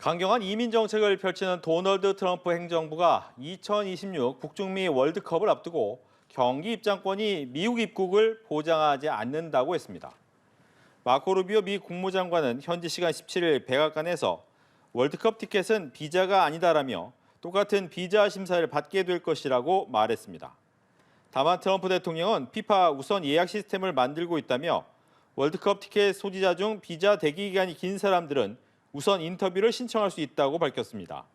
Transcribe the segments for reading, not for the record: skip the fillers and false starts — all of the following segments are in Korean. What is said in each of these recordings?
강경한 이민 정책을 펼치는 도널드 트럼프 행정부가 2026 북중미 월드컵을 앞두고 경기 입장권이 미국 입국을 보장하지 않는다고 했습니다. 마코 루비오 미 국무장관은 현지 시간 17일 백악관에서 월드컵 티켓은 비자가 아니다라며 똑같은 비자 심사를 받게 될 것이라고 말했습니다. 다만 트럼프 대통령은 피파 우선 예약 시스템을 만들고 있다며 월드컵 티켓 소지자 중 비자 대기 기간이 긴 사람들은 우선 인터뷰를 신청할 수 있다고 밝혔습니다.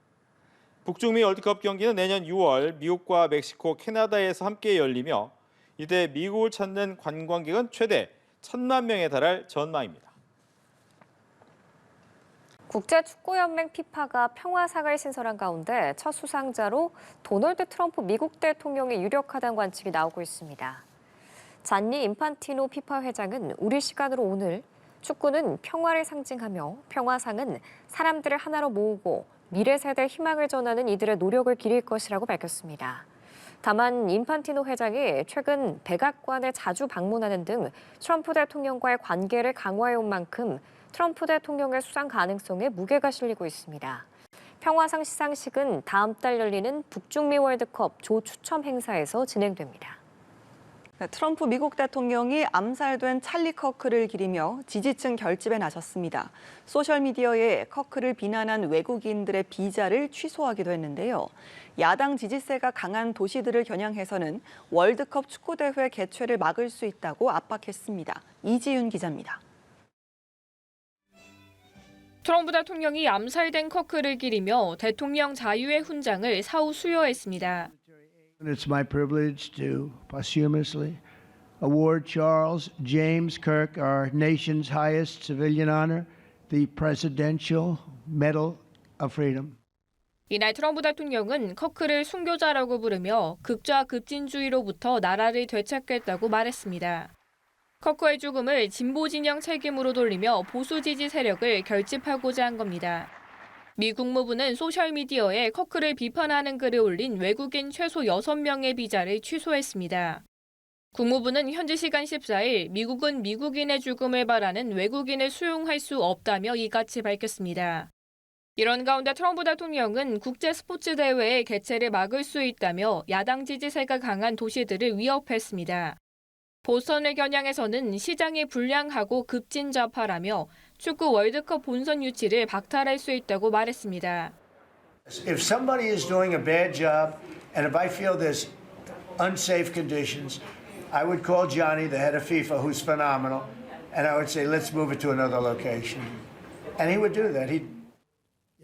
북중미 월드컵 경기는 내년 6월 미국과 멕시코, 캐나다에서 함께 열리며 이때 미국을 찾는 관광객은 최대 1,000만 명에 달할 전망입니다. 국제축구연맹 피파가 평화상을 신설한 가운데 첫 수상자로 도널드 트럼프 미국 대통령이 유력하다는 관측이 나오고 있습니다. 잔니 인판티노 피파 회장은 우리 시간으로 오늘 축구는 평화를 상징하며 평화상은 사람들을 하나로 모으고 미래 세대의 희망을 전하는 이들의 노력을 기릴 것이라고 밝혔습니다. 다만 인판티노 회장이 최근 백악관에 자주 방문하는 등 트럼프 대통령과의 관계를 강화해온 만큼 트럼프 대통령의 수상 가능성에 무게가 실리고 있습니다. 평화상 시상식은 다음 달 열리는 북중미 월드컵 조 추첨 행사에서 진행됩니다. 트럼프 미국 대통령이 암살된 찰리 커크를 기리며 지지층 결집에 나섰습니다. 소셜미디어에 커크를 비난한 외국인들의 비자를 취소하기도 했는데요. 야당 지지세가 강한 도시들을 겨냥해서는 월드컵 축구대회 개최를 막을 수 있다고 압박했습니다. 이지윤 기자입니다. 트럼프 대통령이 암살된 커크를 기리며 대통령 자유의 훈장을 사후 수여했습니다. It's my privilege to posthumously award Charles James Kirk, our nation's highest civilian honor, the Presidential Medal of Freedom. 이날 트럼프 대통령은 커크를 순교자라고 부르며 극좌 급진주의로부터 나라를 되찾겠다고 말했습니다. 커크의 죽음을 진보 진영 책임으로 돌리며 보수 지지 세력을 결집하고자 한 겁니다. 미 국무부는 소셜미디어에 커크를 비판하는 글을 올린 외국인 최소 6명의 비자를 취소했습니다. 국무부는 현지 시간 14일 미국은 미국인의 죽음을 바라는 외국인을 수용할 수 없다며 이같이 밝혔습니다. 이런 가운데 트럼프 대통령은 국제 스포츠 대회의 개최를 막을 수 있다며 야당 지지세가 강한 도시들을 위협했습니다. 보스턴을 겨냥해서는 시장이 불량하고 급진좌파라며 축구 월드컵 본선 유치를 박탈할 수 있다고 말했습니다. If somebody is doing a bad job and if I feel there's unsafe conditions, I would call Johnny, the head of FIFA, who's phenomenal, and I would say, let's move it to another location. And he would do that.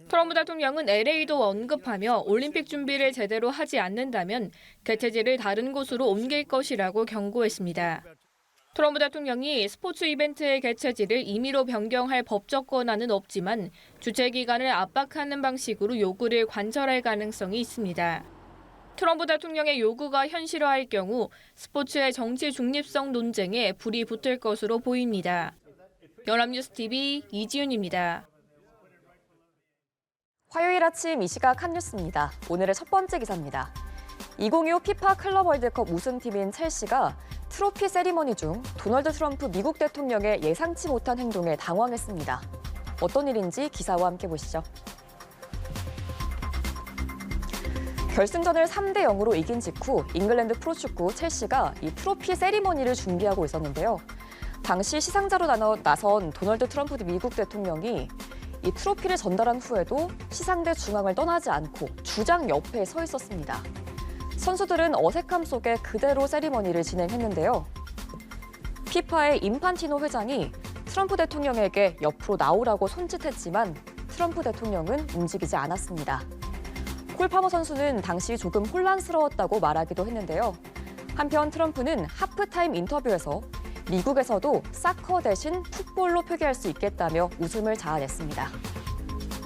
트럼프 대통령은 LA도 언급하며 올림픽 준비를 제대로 하지 않는다면 개최지를 다른 곳으로 옮길 것이라고 경고했습니다. 트럼프 대통령이 스포츠 이벤트의 개최지를 임의로 변경할 법적 권한은 없지만 주최 기관을 압박하는 방식으로 요구를 관철할 가능성이 있습니다. 트럼프 대통령의 요구가 현실화할 경우 스포츠의 정치 중립성 논쟁에 불이 붙을 것으로 보입니다. 연합뉴스TV 이지윤입니다. 화요일 아침 이 시각 한 뉴스입니다. 오늘의 첫 번째 기사입니다. 2025 피파 클럽 월드컵 우승팀인 첼시가 트로피 세리머니 중 도널드 트럼프 미국 대통령의 예상치 못한 행동에 당황했습니다. 어떤 일인지 기사와 함께 보시죠. 결승전을 3대 0으로 이긴 직후 잉글랜드 프로축구 첼시가 이 트로피 세리머니를 준비하고 있었는데요. 당시 시상자로 나선 도널드 트럼프 미국 대통령이 이 트로피를 전달한 후에도 시상대 중앙을 떠나지 않고 주장 옆에 서 있었습니다. 선수들은 어색함 속에 그대로 세리머니를 진행했는데요. 피파의 인판티노 회장이 트럼프 대통령에게 옆으로 나오라고 손짓했지만 트럼프 대통령은 움직이지 않았습니다. 콜 파머 선수는 당시 조금 혼란스러웠다고 말하기도 했는데요. 한편 트럼프는 하프타임 인터뷰에서 미국에서도 사커 대신 풋볼로 표기할 수 있겠다며 웃음을 자아냈습니다.